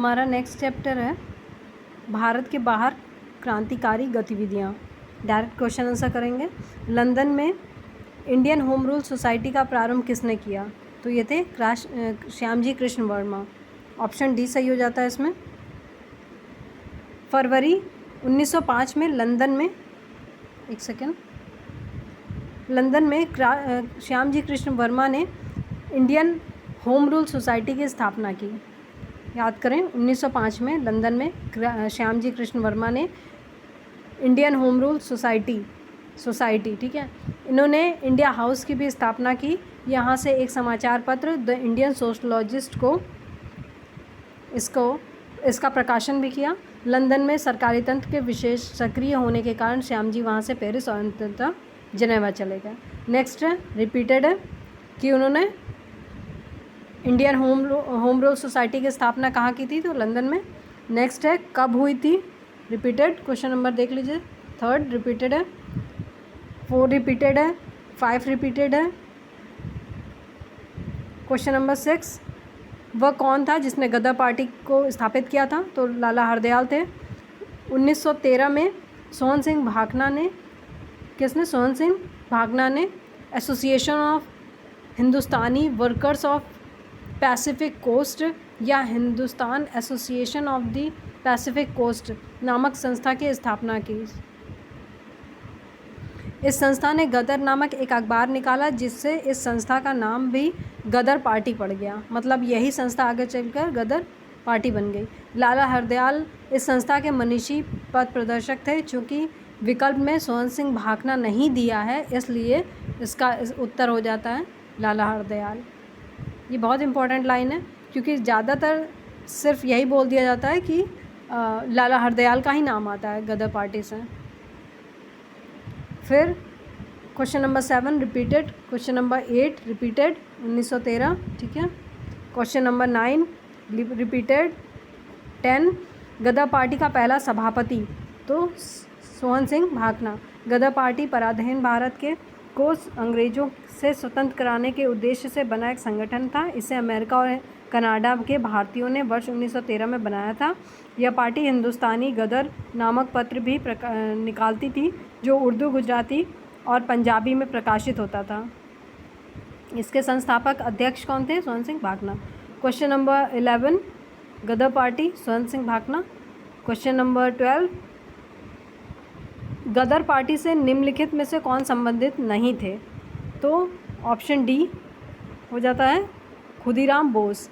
हमारा next chapter है भारत के बाहर क्रांतिकारी गतिविधियाँ। डायरेक्ट क्वेश्चन आंसर करेंगे। लंदन में इंडियन होम रूल सोसाइटी का प्रारंभ किसने किया? तो ये थे श्यामजी कृष्ण वर्मा। ऑप्शन डी सही हो जाता है इसमें। फरवरी 1905 में लंदन में श्यामजी कृष्ण वर्मा ने इंडियन होम रूल सोसाइटी की स्थापना की। याद करें, 1905 में लंदन में श्यामजी कृष्ण वर्मा ने इंडियन होम रूल सोसाइटी, ठीक है, इन्होंने इंडिया हाउस की भी स्थापना की। यहाँ से एक समाचार पत्र द इंडियन सोशलॉजिस्ट को इसका प्रकाशन भी किया। लंदन में सरकारी तंत्र के विशेष सक्रिय होने के कारण श्यामजी वहाँ से पेरिस और अंततः जिनेवा चले गए। नेक्स्ट है रिपीटेड है कि उन्होंने इंडियन होम रूल सोसाइटी की स्थापना कहाँ की थी? तो लंदन में। नेक्स्ट है कब हुई थी? रिपीटेड। क्वेश्चन नंबर देख लीजिए। 3 रिपीटेड है, 4 रिपीटेड है, 5 रिपीटेड है। क्वेश्चन नंबर 6, वह कौन था जिसने गदर पार्टी को स्थापित किया था? तो लाला हरदयाल थे। 1913 में सोहन सिंह भागना ने association of Hindustani workers of Pacific coast या Hindustan association of the Pacific coast नामक संस्था की स्थापना की। इस संस्था ने गदर नामक एक अखबार निकाला जिससे इस संस्था का नाम भी गदर पार्टी पड़ गया। मतलब यही संस्था आगे चलकर गदर पार्टी बन गई। लाला हरदयाल इस संस्था के मनीषी पथ प्रदर्शक थे। चूँकि विकल्प में सोहन सिंह भागना नहीं दिया है, इसलिए इसका उत्तर हो जाता है लाला हरदयाल। ये बहुत इंपॉर्टेंट लाइन है क्योंकि ज़्यादातर सिर्फ यही बोल दिया जाता है कि लाला हरदयाल का ही नाम आता है गदर पार्टी से। फिर question number 7 repeated, question number 8 repeated 1913, ठीक है। Question number 9 repeated. 10 गदर पार्टी का पहला सभापति तो सोहन सिंह भागना। गदर पार्टी पराधीन भारत को अंग्रेज़ों से स्वतंत्र कराने के उद्देश्य से बना एक संगठन था। इसे अमेरिका और कनाडा के भारतीयों ने वर्ष 1913 में बनाया था। यह पार्टी हिंदुस्तानी गदर नामक पत्र भी निकालती थी जो उर्दू, गुजराती और पंजाबी में प्रकाशित होता था। इसके संस्थापक अध्यक्ष कौन थे? सोहन सिंह भागना। क्वेश्चन नंबर 11 गदर पार्टी सोहन सिंह भागना। क्वेश्चन नंबर 12 गदर पार्टी से निम्नलिखित में से कौन संबंधित नहीं थे? तो ऑप्शन डी हो जाता है खुदीराम बोस।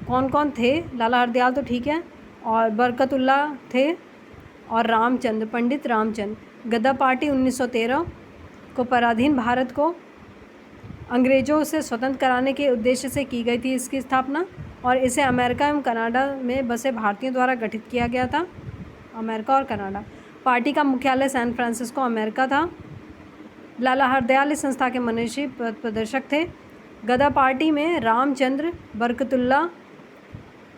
कौन कौन थे? लाला हरदयाल तो ठीक है, और बरकतुल्ला थे और पंडित रामचंद्र। गदर पार्टी 1913 को पराधीन भारत को अंग्रेज़ों से स्वतंत्र कराने के उद्देश्य से की गई थी इसकी स्थापना, और इसे अमेरिका एवं कनाडा में बसे भारतीयों द्वारा गठित किया गया था। अमेरिका और कनाडा। पार्टी का मुख्यालय सैन फ्रांसिस्को, अमेरिका था। लाला हरदयाल इस संस्था के मनीषी प्रदर्शक थे। गदर पार्टी में रामचंद्र, बरकतुल्ला,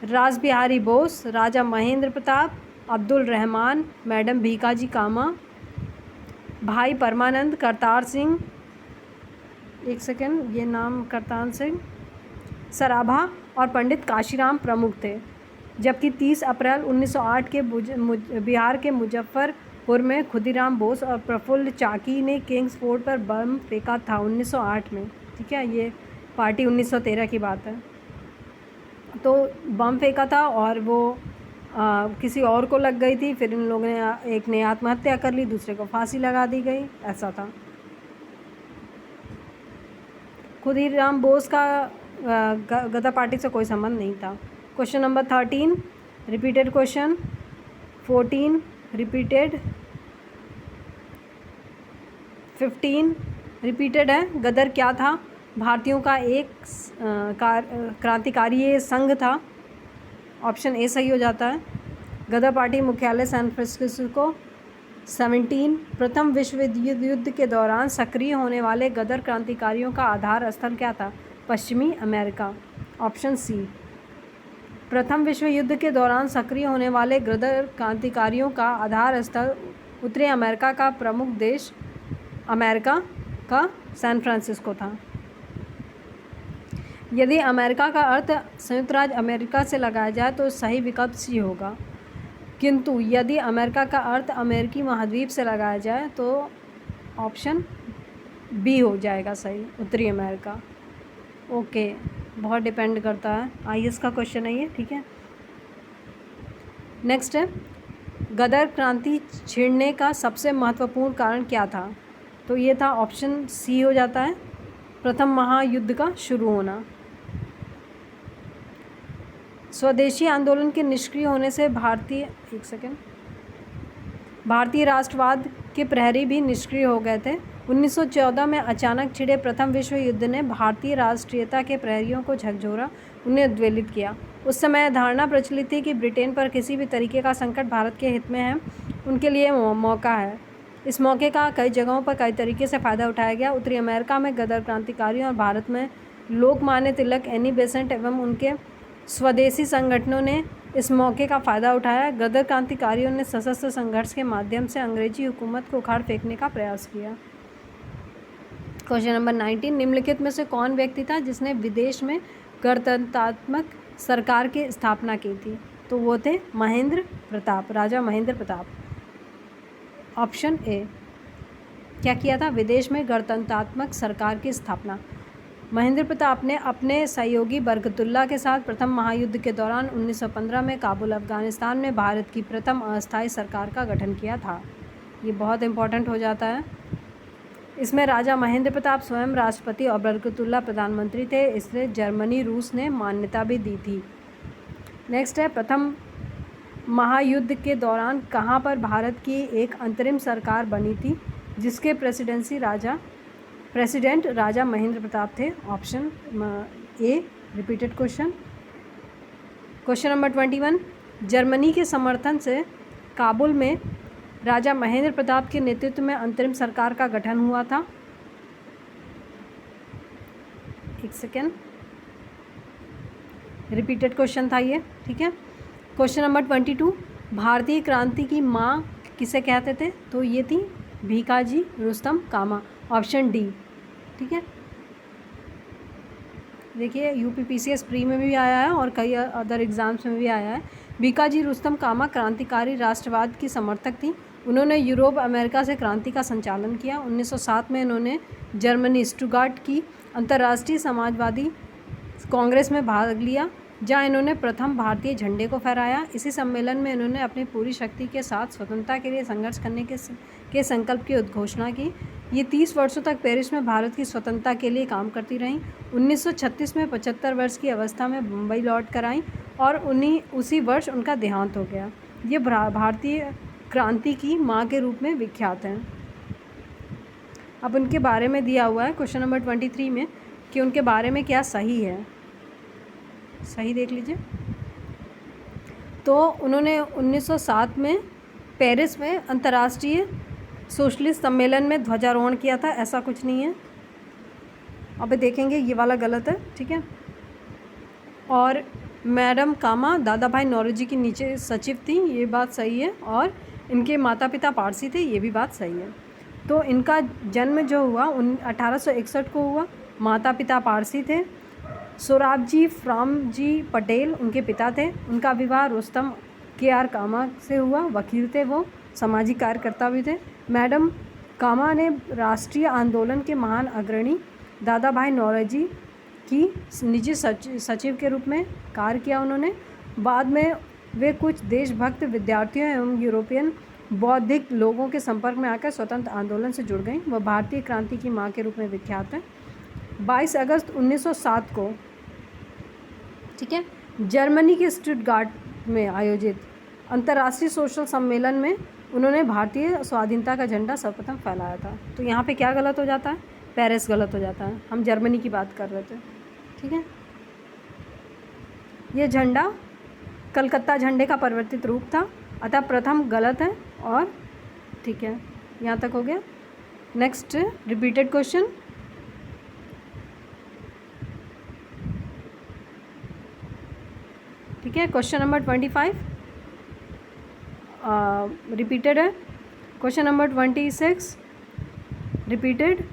रासबिहारी बोस, राजा महेंद्र प्रताप, अब्दुल रहमान, मैडम भीकाजी कामा, भाई परमानंद, करतार सिंह, करतार सिंह सराभा और पंडित काशीराम प्रमुख थे। जबकि 30 अप्रैल 1908 के बिहार के मुजफ्फरपुर में खुदीराम बोस और प्रफुल्ल चाकी ने किंग्स फोर्ट पर बम फेंका था 1908 में, ठीक है। ये पार्टी 1913 की बात है। तो बम फेंका था और वो किसी और को लग गई थी। फिर इन लोगों ने, एक ने आत्महत्या कर ली, दूसरे को फांसी लगा दी गई, ऐसा था। खुदीराम बोस का गदर पार्टी से कोई संबंध नहीं था। Question number 13 repeated question. 14 repeated. 15 repeated है। गदर क्या था? भारतीयों का एक क्रांतिकारी संघ था। ऑप्शन ए सही हो जाता है। गदर पार्टी मुख्यालय सैन फ्रांसिस्को। 17 प्रथम विश्व युद्ध के दौरान सक्रिय होने वाले गदर क्रांतिकारियों का आधार स्थल क्या था? पश्चिमी अमेरिका। Option C. प्रथम विश्व युद्ध के दौरान सक्रिय होने वाले गदर क्रांतिकारियों का आधार स्थल उत्तरी अमेरिका का प्रमुख देश अमेरिका का सैन फ्रांसिस्को था। यदि अमेरिका का अर्थ संयुक्त राज्य अमेरिका से लगाया जाए तो सही विकल्प सी होगा, किंतु यदि अमेरिका का अर्थ अमेरिकी महाद्वीप से लगाया जाए तो ऑप्शन बी हो जाएगा सही, उत्तरी अमेरिका। ओके, बहुत डिपेंड करता है, आईएएस का क्वेश्चन है ये, ठीक है। नेक्स्ट है, गदर क्रांति छिड़ने का सबसे महत्वपूर्ण कारण क्या था? तो ये था ऑप्शन सी हो जाता है, प्रथम महायुद्ध का शुरू होना। स्वदेशी आंदोलन के निष्क्रिय होने से भारतीय राष्ट्रवाद के प्रहरी भी निष्क्रिय हो गए थे। 1914 में अचानक छिड़े प्रथम विश्व युद्ध ने भारतीय राष्ट्रीयता के प्रहरियों को झकझोरा, उन्हें उद्वेलित किया। उस समय धारणा प्रचलित थी कि ब्रिटेन पर किसी भी तरीके का संकट भारत के हित में है, उनके लिए मौका है। इस मौके का कई जगहों पर कई तरीके से फ़ायदा उठाया गया। उत्तरी अमेरिका में गदर क्रांतिकारियों और भारत में लोकमान्य तिलक, एनी बेसेंट एवं उनके स्वदेशी संगठनों ने इस मौके का फ़ायदा उठाया। गदर क्रांतिकारियों ने सशस्त्र संघर्ष के माध्यम से अंग्रेजी हुकूमत को उखाड़ फेंकने का प्रयास किया। क्वेश्चन नंबर 19, निम्नलिखित में से कौन व्यक्ति था जिसने विदेश में गणतंत्रात्मक सरकार की स्थापना की थी? तो वो थे महेंद्र प्रताप, राजा महेंद्र प्रताप। ऑप्शन ए, क्या किया था? विदेश में गणतंत्रात्मक सरकार की स्थापना। महेंद्र प्रताप ने अपने सहयोगी बरकतुल्ला के साथ प्रथम महायुद्ध के दौरान 1915 में काबुल, अफ़गानिस्तान में भारत की प्रथम अस्थायी सरकार का गठन किया था। ये बहुत इंपॉर्टेंट हो जाता है। इसमें राजा महेंद्र प्रताप स्वयं राष्ट्रपति और बरकतुल्ला प्रधानमंत्री थे, इसलिए जर्मनी, रूस ने मान्यता भी दी थी। नेक्स्ट है, प्रथम महायुद्ध के दौरान कहाँ पर भारत की एक अंतरिम सरकार बनी थी जिसके प्रेसिडेंट राजा महेंद्र प्रताप थे? Option A, repeated question. Question number 21, Germany के समर्थन से काबुल में राजा महेंद्र प्रताप के नेतृत्व में अंतरिम सरकार का गठन हुआ था। एक सेकेंड, रिपीटेड क्वेश्चन था ये, ठीक है। क्वेश्चन नंबर 22, भारतीय क्रांति की माँ किसे कहते थे? तो ये थी भीकाजी रुस्तम कामा, ऑप्शन डी, ठीक है। देखिए यूपीपीसीएस प्री में भी आया है और कई अदर एग्ज़ाम्स में भी आया है। भीकाजी रुस्तम कामा क्रांतिकारी राष्ट्रवाद की समर्थक थी। उन्होंने यूरोप, अमेरिका से क्रांति का संचालन किया। 1907 में इन्होंने जर्मनी स्टुटगार्ट की अंतर्राष्ट्रीय समाजवादी कांग्रेस में भाग लिया, जहां इन्होंने प्रथम भारतीय झंडे को फहराया। इसी सम्मेलन में इन्होंने अपनी पूरी शक्ति के साथ स्वतंत्रता के लिए संघर्ष करने के संकल्प की उद्घोषणा की। ये 30 वर्षों तक पेरिस में भारत की स्वतंत्रता के लिए काम करती रहीं। 1936 में 75 वर्ष की अवस्था में मुंबई लौट कर आईं और उसी वर्ष उनका देहांत हो गया। ये भारतीय क्रांति की माँ के रूप में विख्यात हैं। अब उनके बारे में दिया हुआ है क्वेश्चन नंबर 23 में कि उनके बारे में क्या सही है, सही देख लीजिए। तो उन्होंने 1907 में पेरिस में अंतर्राष्ट्रीय सोशलिस्ट सम्मेलन में ध्वजारोहण किया था, ऐसा कुछ नहीं है। अब देखेंगे ये वाला गलत है, ठीक है। और मैडम कामा दादा भाई नौरोजी की नीचे सचिव थी, ये बात सही है। और इनके माता पिता पारसी थे, ये भी बात सही है। तो इनका जन्म जो हुआ 1861 को हुआ, माता पिता पारसी थे। सोराबजी फ्रामजी पटेल उनके पिता थे। उनका विवाह रुस्तम के.आर. कामा से हुआ, वकील थे वो, सामाजिक कार्यकर्ता भी थे। मैडम कामा ने राष्ट्रीय आंदोलन के महान अग्रणी दादा भाई नौरोजी की निजी सचिव के रूप में कार्य किया उन्होंने। बाद में वे कुछ देशभक्त विद्यार्थियों एवं यूरोपियन बौद्धिक लोगों के संपर्क में आकर स्वतंत्र आंदोलन से जुड़ गईं। वह भारतीय क्रांति की माँ के रूप में विख्यात है। 22 अगस्त 1907 को, ठीक है, जर्मनी के स्टुटगार्ट में आयोजित अंतर्राष्ट्रीय सोशल सम्मेलन में उन्होंने भारतीय स्वाधीनता का झंडा सर्वप्रथम फहराया था। तो यहाँ पे क्या गलत हो जाता है? पेरिस गलत हो जाता है, हम जर्मनी की बात कर रहे थे, ठीक है। ये झंडा कलकत्ता झंडे का परिवर्तित रूप था, अतः प्रथम गलत है। और ठीक है, यहाँ तक हो गया। नेक्स्ट रिपीटेड क्वेश्चन, ठीक है। क्वेश्चन नंबर 25 रिपीटेड है। Question number 26 repeated,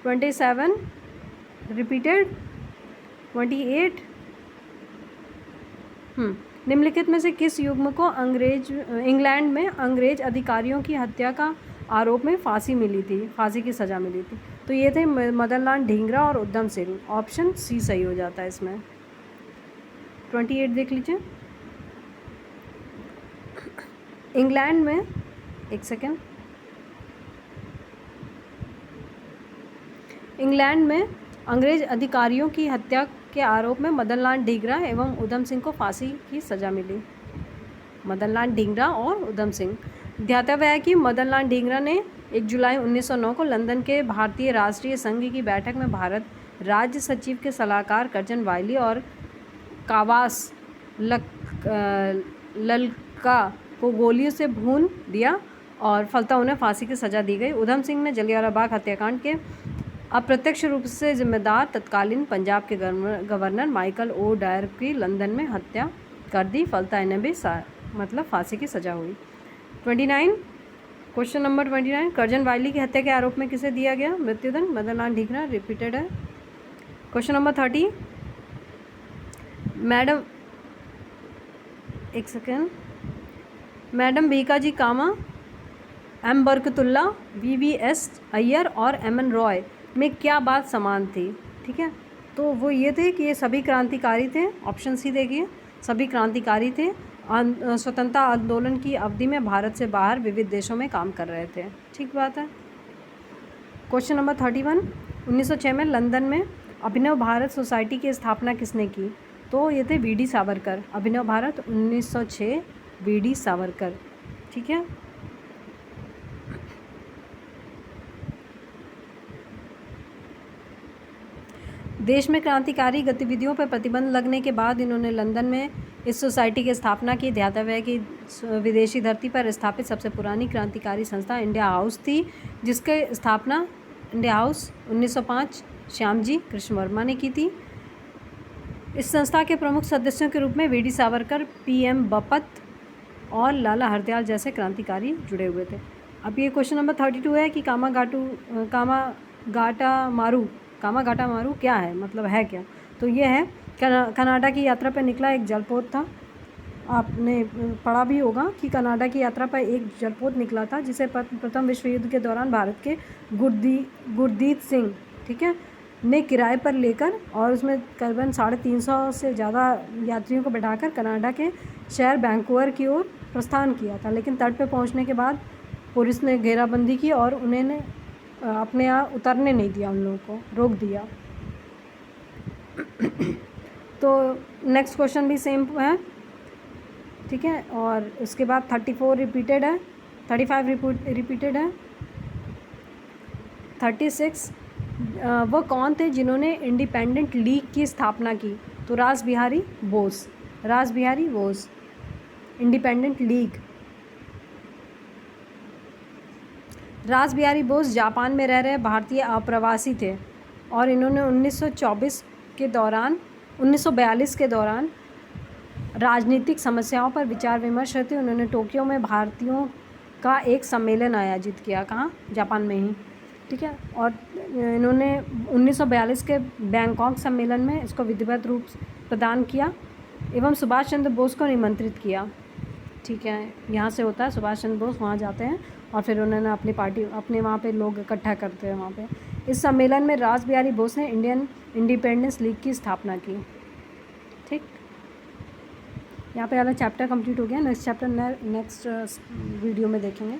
27 repeated, 28। निम्नलिखित में से किस युग्म को इंग्लैंड में अंग्रेज अधिकारियों की हत्या का आरोप में फांसी की सज़ा मिली थी? तो ये थे मदन लाल ढींगरा और उधम सिंह। ऑप्शन सी सही हो जाता है इसमें। 28 देख लीजिए। इंग्लैंड में, एक सेकेंड, इंग्लैंड में अंग्रेज अधिकारियों की हत्या के आरोप में मदन लाल ढींगरा एवं उधम सिंह को फांसी की सज़ा मिली। मदन लाल ढींगरा और उधम सिंह। ध्यातव्य है कि मदन लाल ढींगरा ने 1 जुलाई 1909 को लंदन के भारतीय राष्ट्रीय संघ की बैठक में भारत राज्य सचिव के सलाहकार कर्जन वायली और कावास ललका को गोलियों से भून दिया और फलतः उन्हें फांसी की सज़ा दी गई। उधम सिंह ने जलियांवाला बाग हत्याकांड के अप्रत्यक्ष रूप से जिम्मेदार तत्कालीन पंजाब के गवर्नर माइकल ओ डायर की लंदन में हत्या कर दी, फलतः इन्हें भी मतलब फांसी की सज़ा हुई। 29, क्वेश्चन नंबर 29, कर्जन वायली की हत्या के आरोप में किसे दिया गया मृत्युदंड? मदन लाल ढींगरा। रिपीटेड है। क्वेश्चन नंबर 30, मैडम भीकाजी कामा, एम बरकतुल्ला, VVS अय्यर और MN रॉय में क्या बात समान थी? ठीक है, तो वो ये थे कि ये सभी क्रांतिकारी थे। ऑप्शन सी देखिए, सभी क्रांतिकारी थे, स्वतंत्रता आंदोलन की अवधि में भारत से बाहर विविध देशों में काम कर रहे थे। ठीक बात है। क्वेश्चन नंबर 31, 1906 में लंदन में अभिनव भारत सोसाइटी की स्थापना किसने की? तो ये थे VD सावरकर। अभिनव भारत 1906, VD सावरकर। ठीक है। देश में क्रांतिकारी गतिविधियों पर प्रतिबंध लगने के बाद इन्होंने लंदन में इस सोसाइटी की स्थापना की। ध्यातव्य है कि विदेशी धरती पर स्थापित सबसे पुरानी क्रांतिकारी संस्था इंडिया हाउस थी, जिसकी स्थापना इंडिया हाउस 1905 श्यामजी कृष्ण वर्मा ने की थी। इस संस्था के प्रमुख सदस्यों के रूप में VD सावरकर, PM बपत और लाला हरदयाल जैसे क्रांतिकारी जुड़े हुए थे। अब ये क्वेश्चन नंबर 32 है कि कामागाटा मारू क्या है, मतलब है क्या? तो ये है कनाडा की यात्रा पर निकला एक जलपोत था। आपने पढ़ा भी होगा कि कनाडा की यात्रा पर एक जलपोत निकला था, जिसे प्रथम विश्व युद्ध के दौरान भारत के गुरदीत सिंह, ठीक है, ने किराए पर लेकर और उसमें करीबन 350 से ज़्यादा यात्रियों को बैठाकर कनाडा के शहर वैंकूवर की ओर प्रस्थान किया था। लेकिन तट पर पहुंचने के बाद पुलिस ने घेराबंदी की और उन्हें अपने यहाँ उतरने नहीं दिया, उन लोगों को रोक दिया। तो नेक्स्ट क्वेश्चन भी सेम है, ठीक है। और उसके बाद 34 रिपीटेड है, 35 रिपीटेड है, 36 वो कौन थे जिन्होंने इंडिपेंडेंट लीग की स्थापना की? तो Rashbehari Bose. Independent league. Rashbehari Bose Japan में रह रहे भारतीय अप्रवासी थे और इन्होंने 1942 के दौरान राजनीतिक समस्याओं पर विचार विमर्श हेतु उन्होंने टोक्यो में भारतीयों का एक सम्मेलन आयोजित किया। कहाँ? जापान में ही, ठीक है। और इन्होंने 1942 के बैंकॉक सम्मेलन में इसको विधिवत रूप प्रदान किया एवं सुभाष चंद्र बोस को निमंत्रित किया, ठीक है। यहाँ से होता है, सुभाष चंद्र बोस वहाँ जाते हैं और फिर उन्होंने अपनी पार्टी, अपने वहाँ पे लोग इकट्ठा करते हैं वहाँ पे। इस सम्मेलन में रासबिहारी बोस ने इंडियन इंडिपेंडेंस लीग की स्थापना की, ठीक। यहाँ पे वाला चैप्टर कंप्लीट हो गया। नेक्स्ट चैप्टर नेक्स्ट वीडियो में देखेंगे।